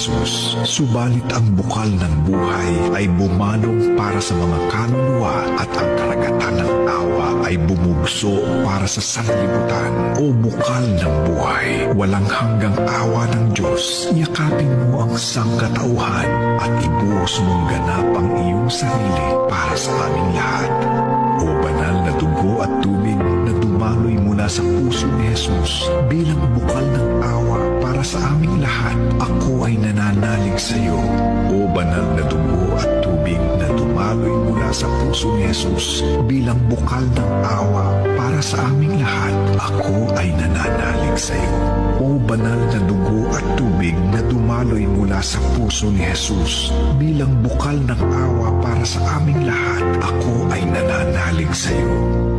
Jesus. Subalit ang bukal ng buhay ay bumanong para sa mga kaluluwa at ang karagatan ng awa ay bumugso para sa sanlibutan. O bukal ng buhay, walang hanggang awa ng Diyos, yakapin mo ang sangkatauhan at ibuhos mong ganap ang iyong sarili para sa aming lahat. O banal na dugo at tubig na dumaloy mula sa puso ni Jesus bilang bukal ng awa para sa aming lahat, ako ay nananalig sa iyo. O banal na dugo at tubig na dumaloy mula sa puso ni Jesus bilang bukal ng awa para sa aming lahat, ako ay nananalig sa iyo. O banal na dugo at tubig na dumaloy mula sa puso ni Jesus bilang bukal ng awa para sa aming lahat, ako ay nananalig sa iyo.